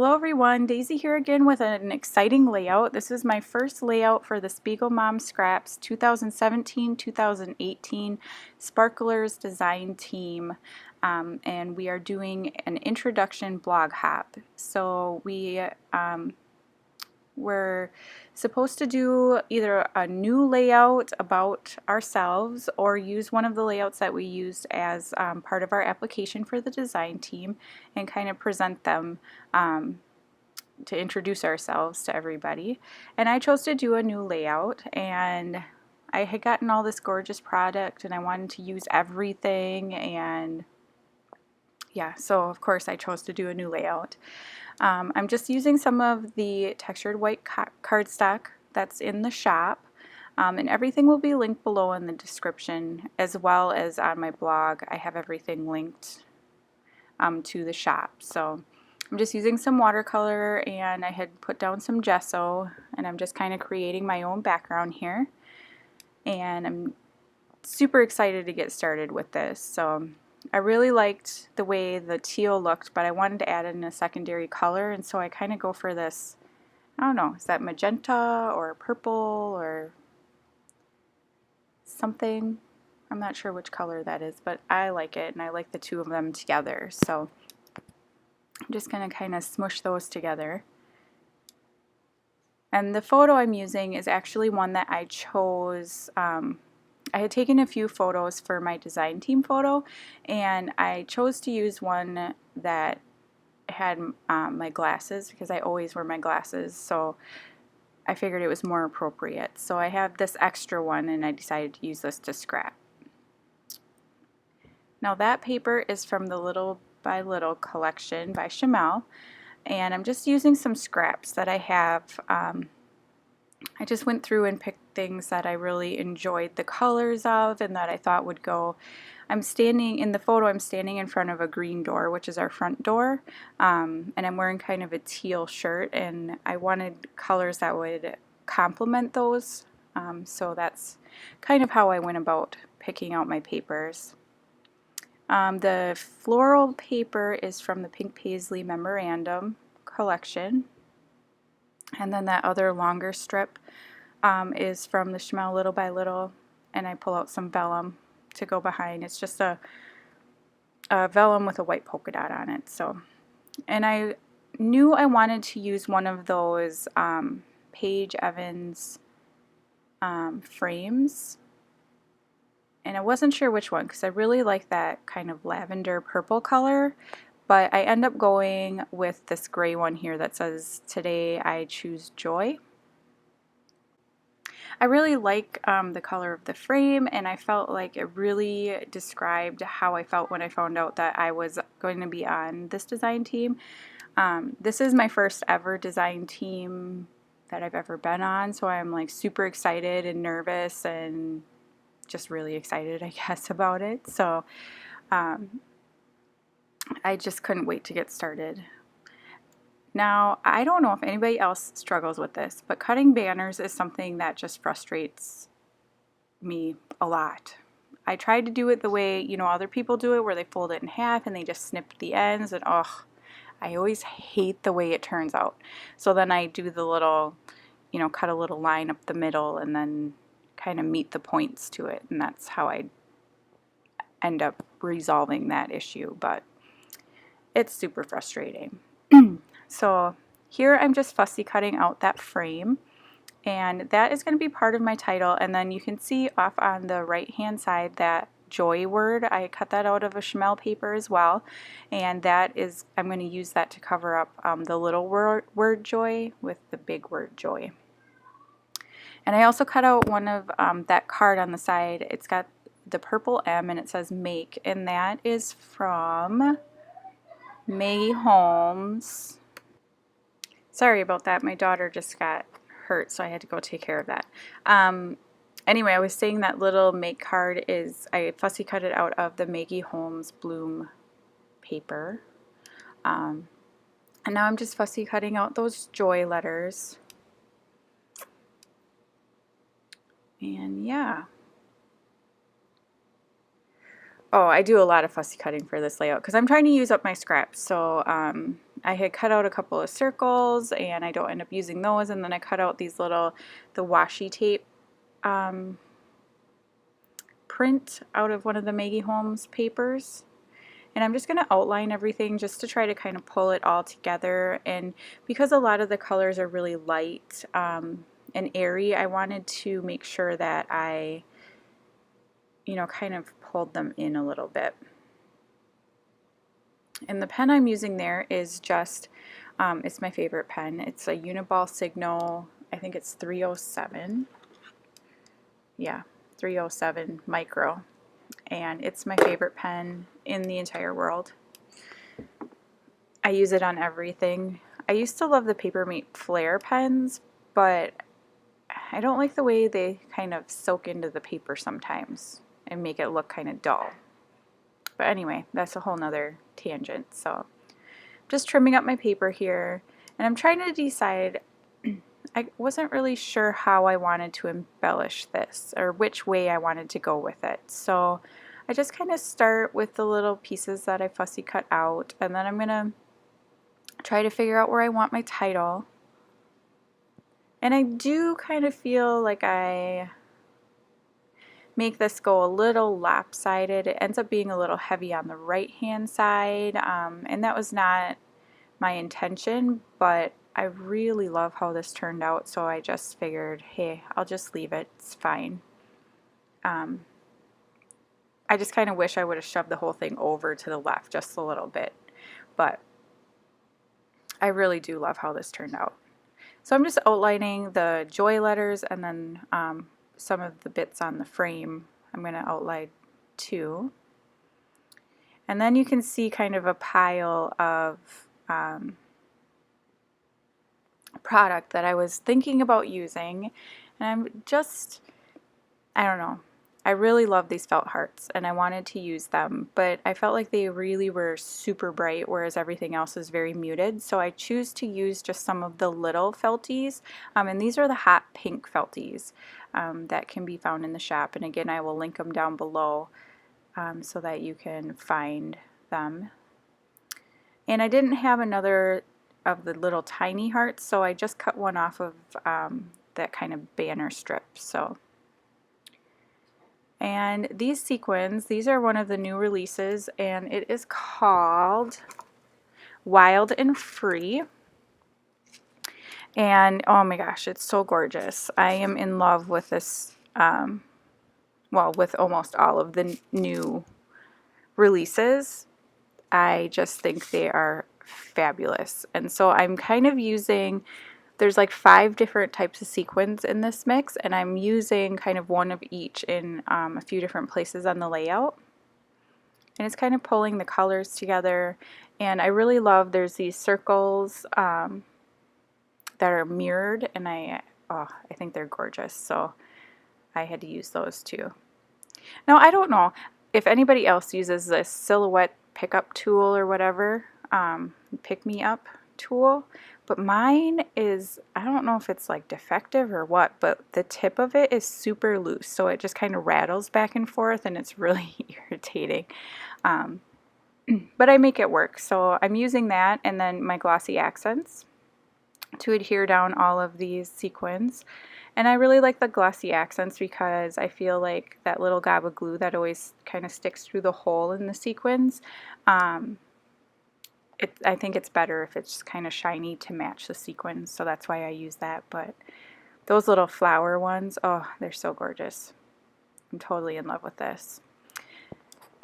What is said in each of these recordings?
Hello everyone, Daisy here again with an exciting layout. This is my first layout for the SpiegelMom Scraps 2017-2018 Sparklers Design Team, and we are doing an introduction blog hop. So we're supposed to do either a new layout about ourselves or use one of the layouts that we used as part of our application for the design team and kind of present them to introduce ourselves to everybody. And I chose to do a new layout, and I had gotten all this gorgeous product and I wanted to use everything, and yeah, so of course I chose to do a new layout. I'm just using some of the textured white cardstock that's in the shop, and everything will be linked below in the description, as well as on my blog. I have everything linked to the shop. So I'm just using some watercolor, and I had put down some gesso, and I'm just kind of creating my own background here, and I'm super excited to get started with this. So I really liked the way the teal looked, but I wanted to add in a secondary color, and so I kind of go for this, I don't know, is that magenta or purple or something? I'm not sure which color that is, but I like it, and I like the two of them together. So I'm just going to kind of smush those together. And the photo I'm using is actually one that I chose. I had taken a few photos for my design team photo, and I chose to use one that had my glasses, because I always wear my glasses, so I figured it was more appropriate. So I have this extra one, and I decided to use this to scrap. Now that paper is from the Little by Little collection by Shimmerz, and I'm just using some scraps that I have. I just went through and picked things that I really enjoyed the colors of and that I thought would go. I'm standing in the photo, I'm standing in front of a green door, which is our front door, and I'm wearing kind of a teal shirt, and I wanted colors that would complement those, so that's kind of how I went about picking out my papers. The floral paper is from the Pink Paisley Memorandum collection. And then that other longer strip is from the Shimmerz Little by Little, and I pull out some vellum to go behind. It's just a vellum with a white polka dot on it. So, and I knew I wanted to use one of those Paige Evans frames, and I wasn't sure which one because I really like that kind of lavender purple color. But I end up going with this gray one here that says, "Today I choose joy." I really like the color of the frame, and I felt like it really described how I felt when I found out that I was going to be on this design team. This is my first ever design team that I've ever been on, so I'm like super excited and nervous and just really excited, I guess, about it. So I just couldn't wait to get started. Now, I don't know if anybody else struggles with this, but cutting banners is something that just frustrates me a lot. I tried to do it the way, you know, other people do it, where they fold it in half and they just snip the ends, and oh, I always hate the way it turns out. So then I do the little, you know, cut a little line up the middle and then kind of meet the points to it, and that's how I end up resolving that issue. But it's super frustrating. So here I'm just fussy cutting out that frame, and that is going to be part of my title. And then you can see off on the right hand side that joy word. I cut that out of a Shimmerz paper as well, and that is, I'm going to use that to cover up the little word joy with the big word joy. And I also cut out one of that card on the side. It's got the purple M and it says make, and that is from Maggie Holmes. Sorry about that, my daughter just got hurt, so I had to go take care of that. Anyway, I was saying that little make card is, I fussy cut it out of the Maggie Holmes Bloom paper. And now I'm just fussy cutting out those joy letters. And yeah. Oh, I do a lot of fussy cutting for this layout because I'm trying to use up my scraps. So I had cut out a couple of circles and I don't end up using those, and then I cut out these little, the washi tape print out of one of the Maggie Holmes papers. And I'm just going to outline everything just to try to kind of pull it all together. And because a lot of the colors are really light and airy, I wanted to make sure that I, you know, kind of pulled them in a little bit. And the pen I'm using there is just, it's my favorite pen. It's a Uniball Signal, I think it's 307. Yeah, 307 micro. And it's my favorite pen in the entire world. I use it on everything. I used to love the Papermate Flare pens, but I don't like the way they kind of soak into the paper sometimes and make it look kind of dull. But anyway, that's a whole nother tangent. So just trimming up my paper here, and I'm trying to decide, I wasn't really sure how I wanted to embellish this or which way I wanted to go with it. So I just kind of start with the little pieces that I fussy cut out, and then I'm going to try to figure out where I want my title. And I do kind of feel like I make this go a little lopsided. It ends up being a little heavy on the right hand side, and that was not my intention, but I really love how this turned out, so I just figured, hey, I'll just leave it, it's fine. I just kind of wish I would have shoved the whole thing over to the left just a little bit, but I really do love how this turned out. So I'm just outlining the joy letters, and then some of the bits on the frame I'm going to outline too. And then you can see kind of a pile of product that I was thinking about using, and I'm just, I don't know, I really love these felt hearts and I wanted to use them, but I felt like they really were super bright, whereas everything else is very muted, so I choose to use just some of the little Felties, and these are the hot pink Felties that can be found in the shop, and again I will link them down below so that you can find them. And I didn't have another of the little tiny hearts, so I just cut one off of that kind of banner strip. So, and these sequins, these are one of the new releases, and it is called Wild and Free. And oh my gosh, it's so gorgeous. I am in love with this, well, with almost all of the new releases. I just think they are fabulous. And so I'm kind of using, there's like 5 different types of sequins in this mix, and I'm using kind of one of each in a few different places on the layout. And it's kind of pulling the colors together, and I really love, there's these circles that are mirrored, and I think they're gorgeous, so I had to use those too. Now I don't know if anybody else uses this silhouette pickup tool or whatever, pick me up tool, but mine is, I don't know if it's like defective or what, but the tip of it is super loose, so it just kind of rattles back and forth and it's really irritating. But I make it work, so I'm using that, and then my glossy accents to adhere down all of these sequins. And I really like the glossy accents because I feel like that little gob of glue that always kind of sticks through the hole in the sequins, I think it's better if it's kind of shiny to match the sequins, so that's why I use that. But those little flower ones, oh, they're so gorgeous. I'm totally in love with this.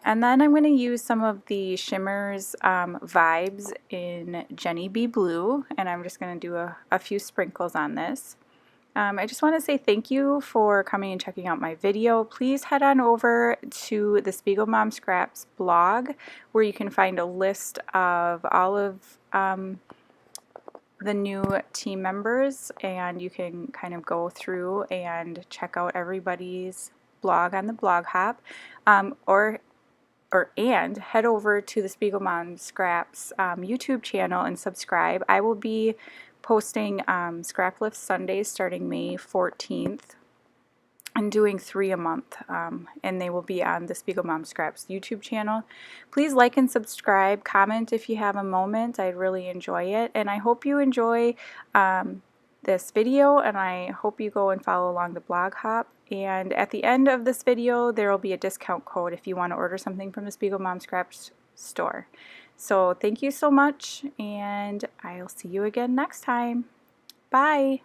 And then I'm going to use some of the Shimmerz Vibeez in Jeni-B-Bleu, and I'm just going to do a few sprinkles on this. I just want to say thank you for coming and checking out my video. Please head on over to the SpiegelMom Scraps blog, where you can find a list of all of the new team members, and you can kind of go through and check out everybody's blog on the blog hop, and head over to the SpiegelMom Scraps YouTube channel and subscribe. I will be posting Scrap Lift Sundays starting May 14th I'm doing 3 a month, and they will be on the SpiegelMom Scraps YouTube channel. Please like and subscribe, comment if you have a moment. I'd really enjoy it, and I hope you enjoy this video, and I hope you go and follow along the blog hop. And at the end of this video, there will be a discount code if you want to order something from the SpiegelMom Scraps store. So thank you so much, and I'll see you again next time. Bye!